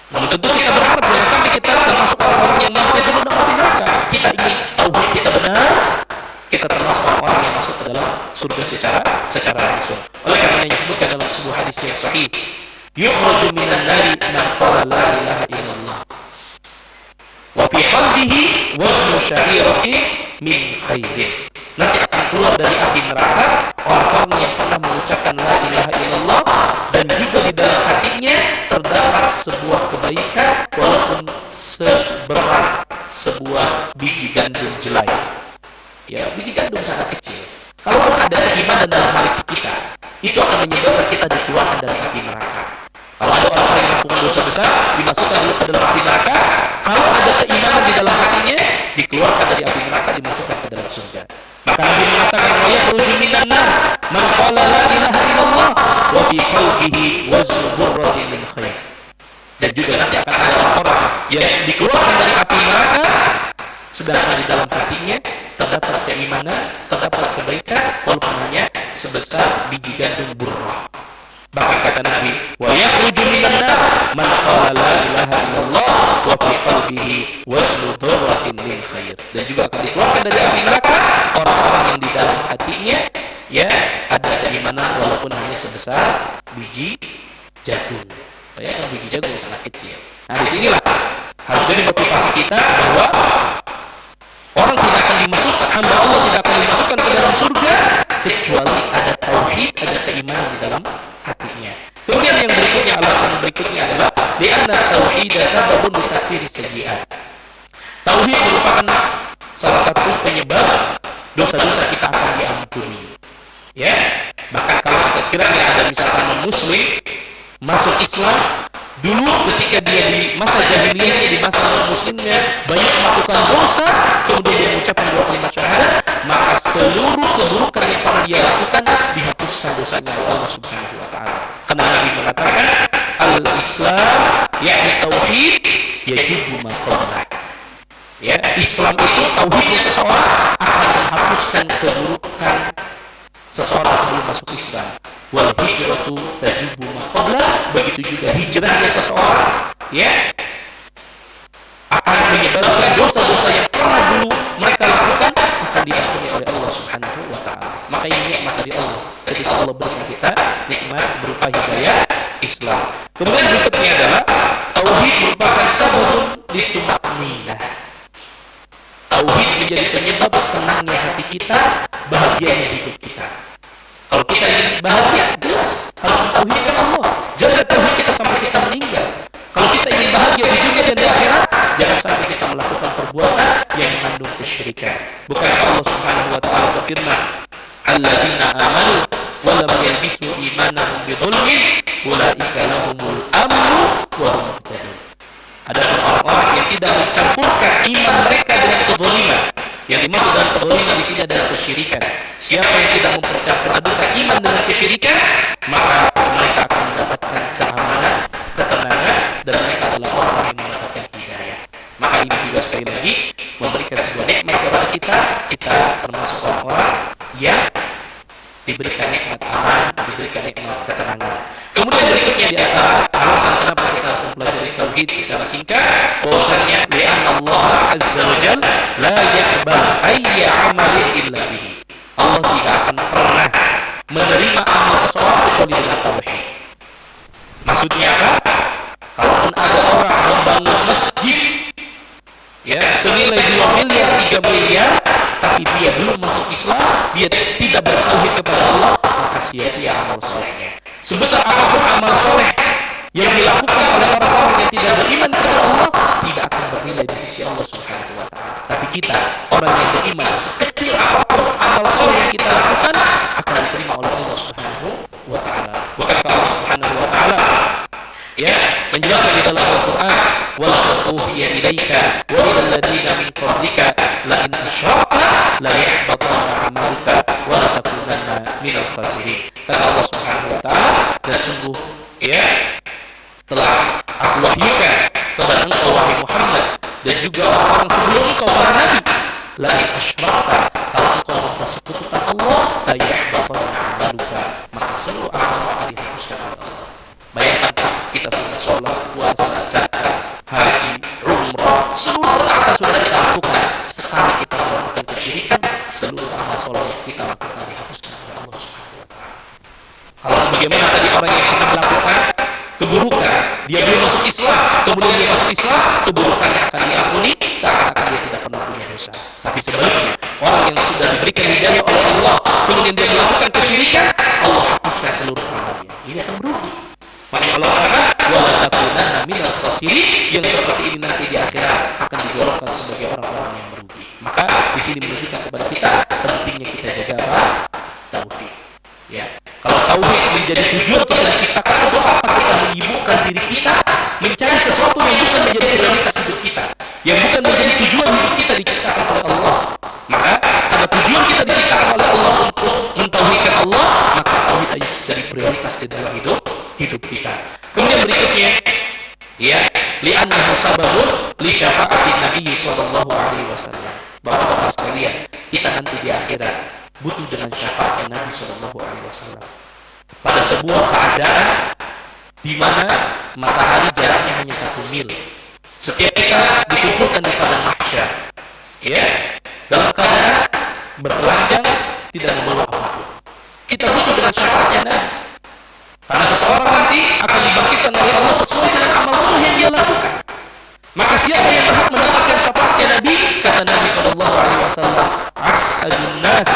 Namun tentu kita berharap jangan sampai kita termasuk orang-orang yang mampir dulu dalam api neraka. Kita ingin tauhid kita benar, kita termasuk orang yang masuk ke dalam surga secara langsung. Oleh karena disebutkan dalam sebuah hadis yang sahih, yukhraju minan nari man qala la ilaha illallah wa fi qalbihi waznu sya'iratin min khairin. Nanti akan keluar dari api neraka orang-orang yang pernah mengucapkan la ilaha illallah, dan juga di dalam hatinya terdapat sebuah kebaikan walaupun seberat sebuah biji gandum jelai. Ya, biji gandum sangat kecil. Kalau ada keimanan dalam hati kita, itu akan menyebabkan kita dikeluarkan dari api neraka. Kalau ada orang yang melakukan dosa besar, dimasukkan dulu ke dalam api neraka. Kalau ada keimanan di dalam hatinya, dikeluarkan dari api neraka, dimasukkan ke dalam surga. Maka Nabi mengatakan, wa yakhruju minan nar man qala la ilaha illallah wa fi qalbihi waznu burratin min khair. Dan juga nanti akan ada orang yang dikeluarkan dari api neraka, sedangkan di dalam hatinya terdapat keimanan, terdapat kebaikan walaupun hanya sebesar biji gandum burrah. Bahkan kata Nabi, wa yakhruju minan nar man qala la ilaha illallah wa fi qalbihi waznu dzarratin min khair. Dan juga akan dikeluarkan dari api neraka orang-orang yang di dalam hatinya ya ada keimanan walaupun hanya sebesar biji jagung. Ya, biji jagung yang sangat kecil. Nah, disinilah harus jadi motivasi kita bahwa orang tidak akan dimasukkan, hamba Allah tidak akan dimasukkan ke dalam surga kecuali ada tauhid, ada keimanan di dalam hatinya. Kemudian yang berikutnya, alasan berikutnya adalah li'anna tauhid sababun li takfiris sayyi'at. Tauhid merupakan salah satu penyebab dosa-dosa kita akan diampuni. Ya, bahkan kalau sekiranya ada misalkan non-muslim masuk Islam, dulu ketika dia di masa jahiliyahnya, di masa non-muslimnya banyak melakukan dosa, kemudian dia mengucapkan dua kalimat syahadat, maka seluruh keburukan yang pernah dia lakukan dihapuskan dosanya oleh Allah Subhanahu wa taala. Karena Nabi mengatakan al-Islam yakni tauhid yajibu ma qablah. Ya, Islam itu tauhidnya seseorang akan menghapuskan keburukan seseorang sebelum masuk Islam. Wal hijratu tajubu ma qabla, begitu juga hijrahnya seseorang ya akan menyebabkan dosa-dosa yang pernah dulu mereka lakukan akan diampuni oleh Allah Subhanahu wa taala. Maka ini nikmat dari Allah ketika Allah berikan kita nikmat berupa hidayah Islam. Kemudian berikutnya adalah tauhid merupakan sababun lituma'ninah. Tauhid menjadi penyebab tenangnya hati kita, bahagianya hidup kita. Kalau kita ingin bahagia, jelas harus mentauhidkan Allah. Jaga tauhid kita sampai kita meninggal. Kalau kita ingin bahagia di dunia dan di akhirat, jangan sampai kita melakukan perbuatan yang mengandung kesyirikan. Bukankah Allah Subhanahu wa taala berfirman, "Alladzina amanu wa lam yalbisu imanahum bidzulmin, ulaika lahumul amnu wa hum muhtadun." Ada orang-orang yang tidak mencampurkan iman mereka dengan kedzaliman. Yang dimaksud dengan kedzaliman di sini adalah kesyirikan. Siapa yang tidak mempercampur adukan iman dengan kesyirikan, maka mereka akan mendapatkan keamanan, ketenangan, dan mereka adalah orang yang mendapatkan hidayah. Maka ini juga sekali lagi memberikan sebuah nikmat kepada kita. Kita termasuk orang-orang yang diberikan nikmat aman, diberikan nikmat ketenangan. Kemudian berikutnya di antara alasan kenapa kita harus mempelajari tauhid secara singkat, bahwasanya li'anna Allah azza wa jalla la yaqbal ayya amalin illa bihi. Allah tidak akan pernah menerima amal seseorang kecuali dengan tauhid. Maksudnya apa? Kalaupun ada orang membangun masjid ya senilai 2 miliar, 3 miliar, tapi dia belum masuk Islam, dia tidak bertauhid kepada Allah, maka sia-sia amal solehnya. Sebesar apapun amal soleh yang dilakukan oleh orang-orang yang tidak beriman kepada Allah, tidak akan bernilai di sisi Allah Subhanahu wa taala. Tapi kita, orang yang beriman, sekecil apapun amal soleh yang kita lakukan akan diterima oleh Allah Subhanahu wa taala. Bukankah Allah Subhanahu wa taala ya menjelaskan di dalam Al-Qur'an, "Wa laqad uhiya ilaika wa ilal ladzina min qablika la in asyrakta la yahbatanna 'amaluka wa la takunanna minal khasirin." Kata Allah Subhanahu wa taala, dan sungguh ya telah aku wahyukan kepada engkau wahai Muhammad dan juga orang-orang sebelum engkau para nabi, la in asyrakta, kalau engkau mempersekutukan Allah, la yahbatanna 'amaluka, maka seluruh amal akan dihapuskan oleh Allah. Bayangkan kita sudah sholat, puasa, zakat, haji, umrah, seluruh ketaatan sudah kita lakukan. Sekali kita melakukan kesyirikan, seluruh amal soleh kita lakukan dihapuskan oleh Allah Subhanahu wa taala. Kalau sebagaimana tadi orang yang pernah melakukan keburukan, dia belum masuk Islam, kemudian dia masuk Islam, keburukannya akan diampuni seakan-akan dia tidak pernah punya dosa. Tapi sebaliknya, orang yang sudah diberikan hidayah oleh Allah, kemudian dia melakukan kesyirikan, Allah hapuskan seluruh amalnya. Ini akan merugi. Makanya Allah katakan, wala takunanna minal khasirin, yang seperti ini nanti di akhirat akan digolongkan sebagai orang-orang yang merugi. Maka di sini menunjukkan kepada kita pentingnya kita jaga apa? Tauhid. Ya, kalau tauhid menjadi tujuan kita diciptakan, untuk apa kita menyibukkan diri kita mencari sesuatu yang bukan menjadi prioritas hidup kita, yang bukan menjadi tujuan hidup kita diciptakan oleh Allah. Maka karena tujuan kita diciptakan oleh Allah untuk mentauhidkan Allah, maka tauhid harus jadi prioritas di dalam hidup kita. Kemudian berikutnya ya, li'annahu sababun li syafa'atin Nabi sallallahu alaihi wasallam. Bapak-bapak sekalian, nanti di akhirat butuh dengan syafaatnya Nabi Shallallahu Alaihi Wasallam. Pada sebuah keadaan di mana matahari jaraknya hanya 1 mil, setiap kita dikumpulkan di padang mahsyar, ya, dalam keadaan bertelanjang, tidak membawa apapun. Kita butuh dengan syafaatnya Nabi. Karena seseorang nanti akan dibangkitkan oleh Allah sesuai dengan amal soleh yang dia lakukan. Maka siapa yang berhak mendapatkan syafaatnya Nabi? Kata Nabi Shallallahu Alaihi Wasallam, as'adun nas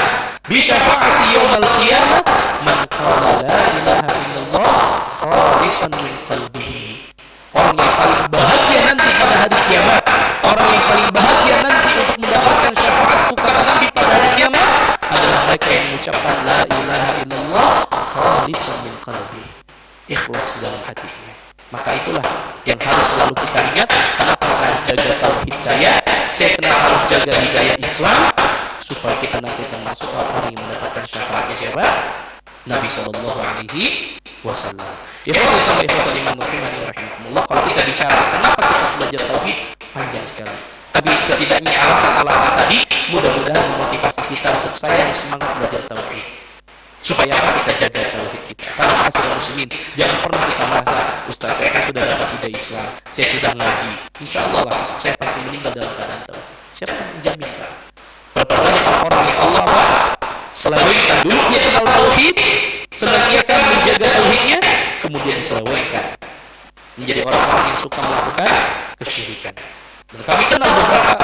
bi syafaati yaumal qiyamah man qala la ilaha illallah khalisan min qalbihi. Orang yang paling bahagia nanti pada hari kiamat, orang yang paling bahagia nanti untuk mendapatkan syafaatku kata Nabi pada hari kiamat adalah mereka yang mengucapkan la ilaha illallah khalisan min qalbihi, ikhlas dalam hatinya. Maka itulah yang harus selalu kita ingat. Kenapa saya jaga tauhid saya kenapa harus jaga hidayah Islam, supaya kita nanti termasuk orang yang mendapatkan syafaatnya siapa? Nabi Sallallahu Alaihi Wasallam. Ikhwan sama ikhwan iman rahimahumullah. Kalau kita bicara kenapa kita harus belajar tauhid, panjang sekali. Tapi setidaknya alasan-alasan tadi mudah-mudahan memotivasi kita untuk saya harus semangat belajar tauhid. Supaya apa? Kita jaga tauhid kita. Karena masalah muslimin, jangan pernah kita merasa, Ustaz, saya kan sudah dapat hidayah Islam, saya sudah ngaji, insya Allah lah saya pasti meninggal dalam keadaan tauhid. Siapa yang menjamin, Pak? Berapa banyak orang yang Allah selewengkan dulu dia kenal tauhid, senantiasa menjaga tauhidnya, kemudian diselewengkan menjadi orang-orang yang suka melakukan kesyirikan. Dan kami kenal beberapa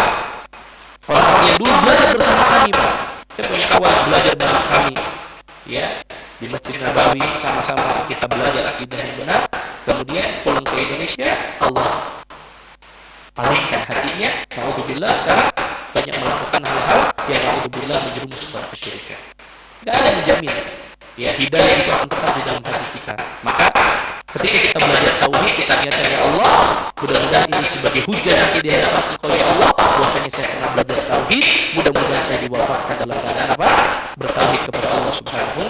orang yang dulu belajar bersama kami, Pak. Saya punya kawan belajar dengan kami, ya, di Masjid Nabawi, sama-sama kita belajar akidah yang benar. Kemudian pulang ke Indonesia, Allah palingkan hatinya, naudzubillah, sekarang banyak melakukan hal-hal yang naudzubillah menjerumus kepada kesyirikan. Gak ada yang jamin, ya, hidayah itu akan tetap di dalam hati kita. Maka ketika kita belajar tauhid, kita niatkan ya Allah, mudah-mudahan ini sebagai hujah nanti di hadapan Engkau ya Allah, bahwasanya saya pernah belajar tauhid, mudah-mudahan saya diwafatkan dalam keadaan apa? Bertauhid kepada Allah Subhanahu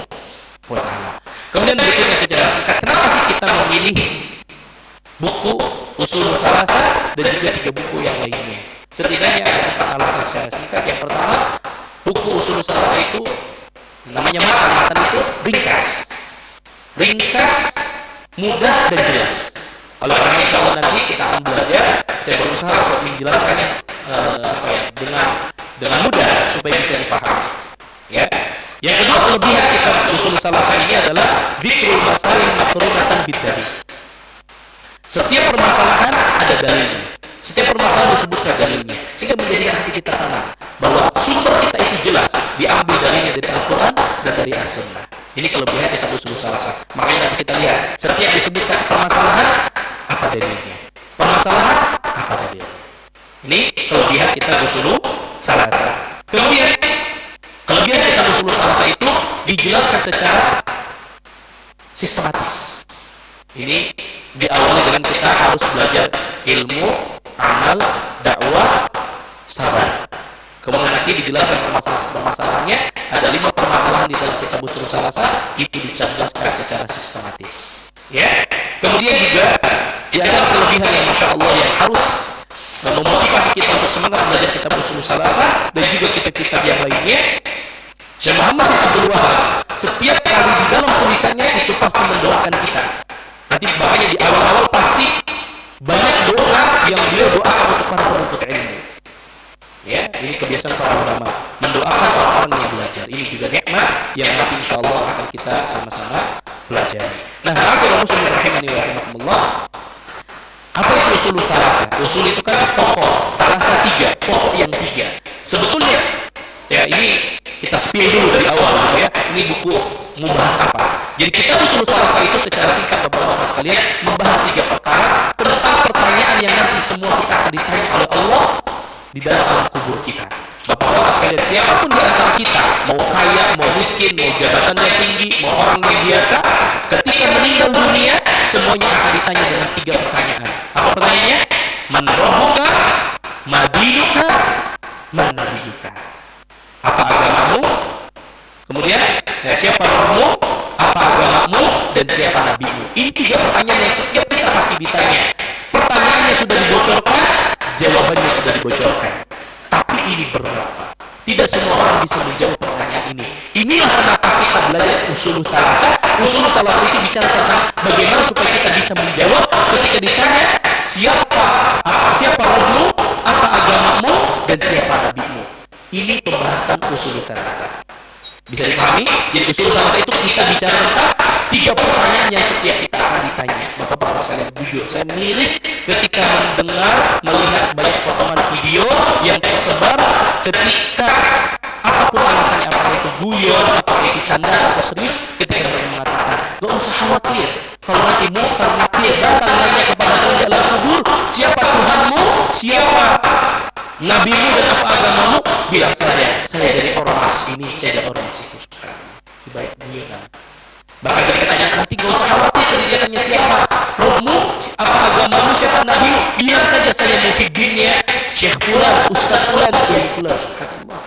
wa Ta'ala. Kemudian berikutnya secara singkat, kenapa sih kita memilih buku Ushul Tsalatsa dan juga 3 buku yang lainnya? Setidaknya ada 4 alasan secara singkat. Yang pertama, buku Ushul Tsalatsa itu namanya matan itu ringkas, mudah dan jelas. Oleh karena insya Allah nanti kita akan belajar, saya berusaha untuk menjelaskannya dengan mudah supaya bisa dipahami. Ya. Yang kedua, kelebihan kita Ushul Tsalatsa ini adalah dzikrul masail maqrunatan bid-dalil. Setiap permasalahan ada dalilnya. Setiap permasalahan disebutkan dalilnya, sehingga menjadikan hati kita tenang bahwa sumber kita itu jelas, diambil dalilnya dari Al-Quran dan dari As-Sunnah. Ini kelebihan kita Ushul Tsalatsa. Makanya nanti kita lihat, setiap disebutkan permasalahan, apa dalilnya? Permasalahan, apa dalilnya? Ini kelebihan kita Ushul Tsalatsa. Kemudian, kelebihan kita Ushul Tsalatsa itu dijelaskan secara sistematis. Ini diawali dengan kita harus belajar ilmu, amal, dakwah, sabar. Kemudian nanti dijelaskan permasalahannya. Ada 5 permasalahan di dalam kitab Ushul Tsalatsa, itu dijelaskan secara sistematis. Ya. Kemudian juga di antara kelebihan yang masya Allah yang harus memotivasi kita untuk semangat belajar kitab Ushul Tsalatsa dan juga kitab-kitab yang lainnya, Syekh Muhammad bin Abdul Wahab setiap kali di dalam tulisannya itu pasti mendoakan kita. Nanti makanya di awal-awal pasti banyak doa yang beliau doakan untuk para penuntut ilmu. Ya, ini kebiasaan para ulama mendoakan orang-orang yang belajar. Ini juga nikmat yang nanti insya Allah akan kita sama-sama pelajari. Nah, ma'asyiral muslimin rahimani wa rahimakumullah. Apa itu usul tsalatsa? Usul itu kan pokok, tsalatsa 3, pokok yang 3. Sebetulnya ya ini kita spill dulu dari awal gitu ya. Ini buku membahas apa? Jadi kita Ushul Tsalatsa itu secara singkat Bapak-bapak sekalian membahas 3 perkara tentang pertanyaan yang nanti semua kita akan ditanya oleh Allah di dalam alam kubur kita. Bapak-bapak sekalian, siapapun di antara kita, mau kaya, mau miskin, mau jabatannya tinggi, mau orang yang biasa, ketika meninggal dunia, semuanya akan ditanya dengan 3 pertanyaan. Apa pertanyaannya? Man rabbuka, ma dinuka, man nabiyuka. Apa agamamu? Kemudian, siapa Rabbimu? Apa agamamu? Dan siapa nabimu? Ini 3 pertanyaan yang setiap kita pasti ditanya. Pertanyaannya sudah dibocorkan, jawabannya sudah dibocorkan. Tapi ini berapa? Tidak semua orang bisa menjawab pertanyaan ini. Inilah kenapa kita belajar usul salatah. Usul salatah itu bicara tentang bagaimana supaya kita bisa menjawab ketika ditanya siapa Rabbmu, apa agamamu, dan siapa nabimu. Ini pembahasan usul salatah. Bisa dipahami? Jadi usul salatah itu kita bicara tentang 3 pertanyaan yang setiap kita akan ditanya. Bapak-bapak sekalian, jujur saya miris ketika melihat banyak potongan video yang tersebar ketika apapun alasannya, apakah itu guyon, apakah itu canda atau serius, ketika mereka mengatakan gak usah khawatir kalau nanti munkar nakir datang nanya kepada Tuhan dalam kubur, siapa Tuhanmu, siapa nabimu, dan apa agamamu, bilang saya dari ormas ini, saya dari ormas itu. Baik guyonan. Bahkan ketika tanya nanti gak usah khawatir kalau dia tanya siapa Rabbmu, apa agamamu, siapa nabimu, bilang saja saya muhibbinnya Syekh Fulan, Ustaz Fulan, Kiai Fulan. Subhanallah.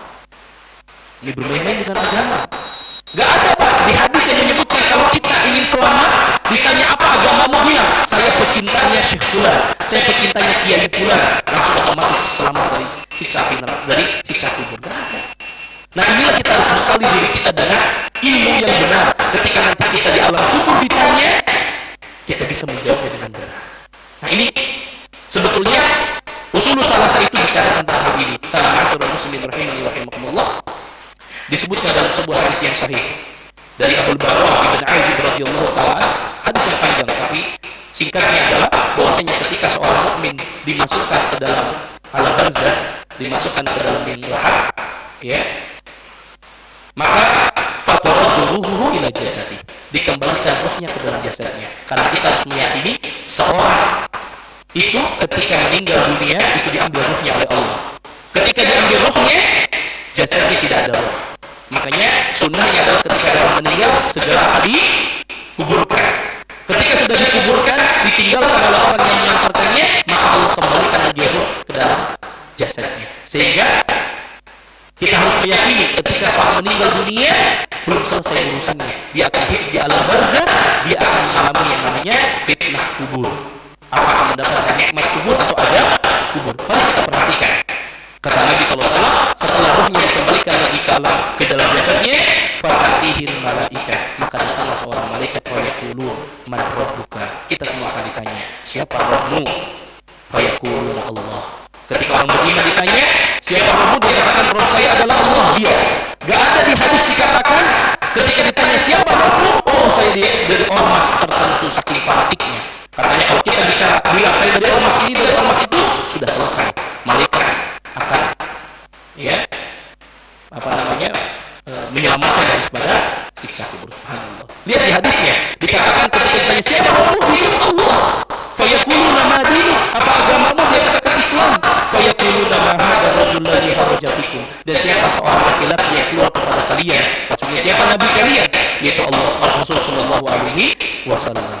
Ini bermain-main dengan agama. Gak ada Pak di hadis yang menyebutkan kalau kita ingin selamat ditanya apa agamamu, bilang saya pecintanya Syekh Fulan, saya pecintanya Kiai Fulan, langsung otomatis selamat dari siksa kubur. Gak ada. Nah inilah kita harus bekali diri kita dengan ilmu yang benar. Ketika nanti kita di alam kubur ditanya, kita bisa menjawabnya dengan benar. Nah ini sebetulnya usul salasah itu bicara tentang hal ini. Karena ma'asyiral muslimin rahimani wa rahimakumullah, disebutkan dalam sebuah hadis yang sahih dari Abu Barrah bin Azib radhiyallahu taala. Hadis yang panjang tapi singkatnya adalah bahwasanya ketika seorang mukmin dimasukkan ke dalam alam barzakh, dimasukkan ke dalam lahat, ya, maka faturaddu ruhuhu ila jasadi, dikembalikan rohnya ke dalam jasadnya. Karena kita harus meyakini seorang itu ketika meninggal dunia itu diambil rohnya oleh Allah. Ketika diambil rohnya, jasadnya tidak ada roh. Makanya sunnahnya adalah ketika orang meninggal segera dikuburkan. Ketika sudah dikuburkan, ditinggalkan oleh orang yang mengantarkannya, maka Allah kembalikan lagi roh ke dalam jasadnya. Sehingga kita harus meyakini ketika seorang meninggal dunia belum selesai urusannya. Dia akan hidup di alam barzakh, dia akan mengalami yang namanya fitnah kubur. Apakah mendapatkan nikmat kubur atau adab kubur? Mari kita perhatikan. Kata Nabi SAW, setelah rohnya dikembalikan lagi ke dalam jasadnya, fatihil malaika, maka datanglah seorang malaikat fayaqulun man rabbuka. Kita semua akan ditanya, siapa Rabbmu? Fayaqulun Allah. Ketika orang beriman ditanya, siapa Rabbmu? Dia katakan, Rabb saya adalah Allah. Dia gak ada di hadis dikatakan ketika ditanya siapa Rabbmu, oh saya dari ormas tertentu, saking fanatiknya. Katanya kalau kita bilang saya dari ormas ini, dari ormas itu, sudah selesai. Malaikat akan menyelamatkan dari pada siksa kubur. Subhanallah. Lihat di hadisnya dikatakan ketika ditanya siapa Rabbmu, dia Allah. Fayaquluna ma dinu, apa agamamu? Dia katakan Islam. Fayaquluna ma hadha rajul ladzi kharaja fikum, dan siapa seorang laki-laki yang keluar kepada kalian, maksudnya siapa nabi kalian, yaitu Allah sallallahu alaihi wasallam.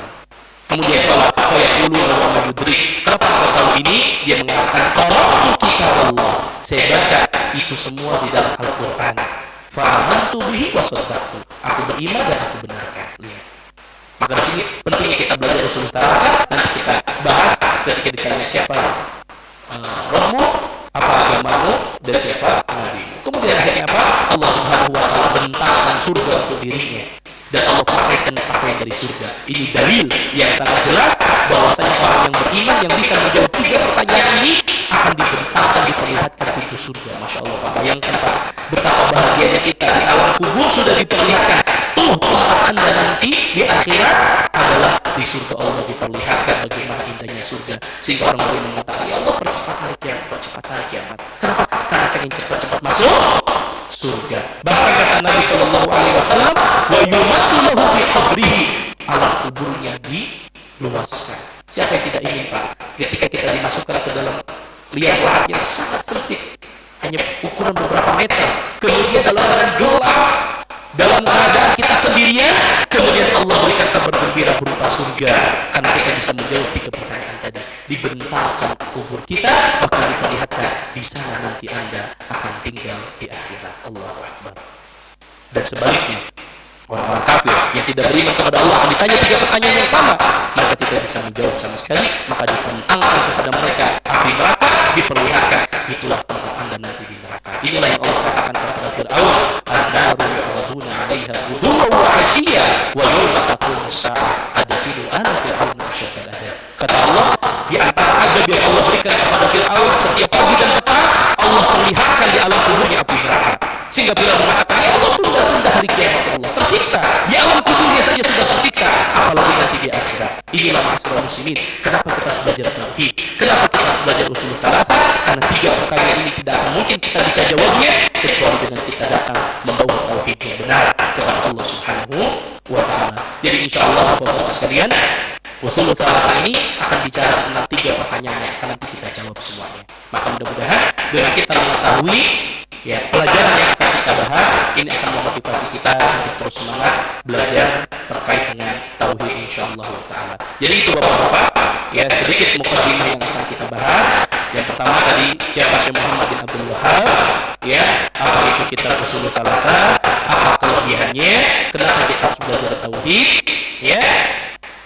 Kemudian fayaquluna wa ma yudrik, kenapa kau tahu ini? Dia mengatakan qara'tu kitab Allah, saya baca itu semua di dalam Al-Qur'an. Fa'amantu bihi wa shaddaqtu, aku beriman dan aku benarkan. Lihat. Maka di sini pentingnya kita belajar usul salasah. Nanti kita bahas ketika ditanya siapa Rabbmu, apa agamamu, dan siapa nabimu. Kemudian akhirnya apa? Allah Subhanahu wa taala bentangkan surga untuk dirinya, dan Allah pakaikan pakaian dari surga. Ini dalil yang sangat jelas bahwasanya orang yang beriman yang bisa menjawab 3 pertanyaan ini akan dibentangkan, diperlihatkan pintu surga. Masya Allah Pak, bayangkan Pak, betapa bahagianya kita di alam kubur sudah diperlihatkan. Tuh tempat Anda nanti di akhirat adalah di surga. Allah diperlihatkan bagaimana indahnya surga, sehingga orang beriman mengatakan, ya Allah percepat hari kiamat, percepat hari kiamat. Kenapa? Karena pengen cepat-cepat masuk surga. Bahkan kata Nabi Shallallahu Alaihi Wasallam, wa yumattu lahu fi qabrihi, alam kuburnya diluaskan. Siapa yang tidak ingin Pak? Ketika kita dimasukkan ke dalam liang lahat yang sangat sempit, hanya ukuran beberapa meter, kemudian dalam keadaan gelap, dalam keadaan kita sendirian, kemudian Allah berikan kabar gembira berupa surga, karena kita bisa menjawab 3 pertanyaan tadi. Dibentangkan kubur kita, bahkan diperlihatkan di sana nanti Anda akan tinggal di akhirat. Allahu Akbar. Dan sebaliknya, orang-orang kafir yang tidak beriman kepada Allah akan ditanya 3 pertanyaan yang sama, mereka tidak bisa menjawab sama sekali, maka dibentangkan kepada mereka api neraka, diperlihatkan itulah tempat Anda nanti di neraka. Inilah yang Allah katakan kepada Fir'aun, an-naru yu'raduna 'alaiha ghuduwwan wa 'ashiyyan wa yawma taqumus saa'ah adkhilu ala fir'auna asyaddal 'adzab. Kata Allah, di antara azab yang Allah berikan kepada Fir'aun setiap pagi dan petang, Allah perlihatkan di alam kuburnya api neraka. Sehingga bila mengatakan, ya Allah tunda hari kiamat, Allah tersiksa di alam kuburnya saja sudah tersiksa, apalagi nanti di akhirat. Inilah masalah muslimin. Kenapa kita harus belajar tauhid? Kenapa kita harus belajar usul thalatha? Karena 3 perkara ini tidak akan mungkin kita bisa jawabnya kecuali dengan kita datang membawa tauhid yang benar kepada Allah Subhanahu wa taala. Jadi insyaallah Bapak-bapak sekalian, usul thalatha ini akan bicara tentang 3 pertanyaan yang akan nanti kita jawab semuanya. Maka mudah-mudahan dengan kita mengetahui ya pelajaran yang akan kita bahas ini akan memotivasi kita untuk terus semangat belajar terkait dengan tauhid insyaallah taala. Jadi itu Bapak-bapak ya sedikit mukadimah yang akan kita bahas. Yang pertama tadi siapa Syekh Muhammad bin Abdul Wahhab, ya apa itu kitab usul thalatha, apa kelebihannya, kenapa kita harus belajar tauhid, ya.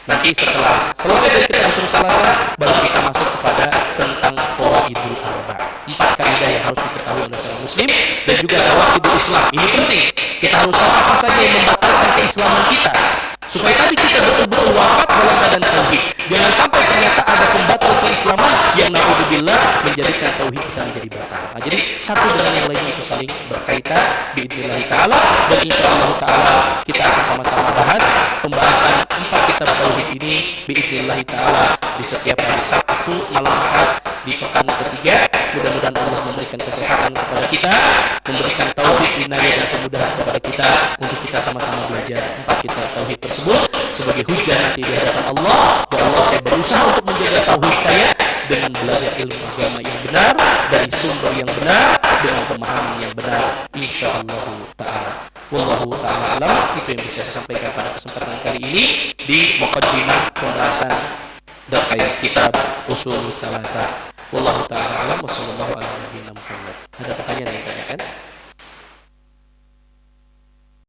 Nanti setelah selesai dari kitab usul thalatha baru kita masuk kepada tentang qawaidul arba'. 4 kaidah yang harus diketahui oleh seorang muslim dan juga nawaqidul Islam. Ini penting. Kita harus tahu apa saja yang membatalkan keislaman kita. Supaya tadi kita betul-betul wafat dalam keadaan tauhid. Jangan sampai ternyata ada pembatal keislaman yang naudzubillah menjadikan tauhid kita menjadi batal. Nah, jadi satu dengan yang lainnya itu saling berkaitan biidznillah taala dan insyaallah taala kita akan sama-sama bahas pembahasan 4 kitab tauhid ini biidznillah taala di setiap hari Sabtu malam Ahad di pekan ketiga. Mudah-mudahan Allah memberikan kesehatan kepada kita, memberikan taufik, inayah dan kemudahan kepada kita untuk kita sama-sama belajar 4 kitab tauhid tersebut sebagai hujah nanti di hadapan Allah. Ya Allah, saya berusaha untuk menjaga tauhid saya dengan belajar ilmu agama yang benar dari sumber yang benar dengan pemahaman yang benar insyaallah taala. Wallahu taala alam. Itu yang bisa saya sampaikan pada kesempatan kali ini di muqaddimah pembahasan terkait kitab usul thalatha. Wallahu ta'ala alam wa sallallahu ala nabiyina Muhammad.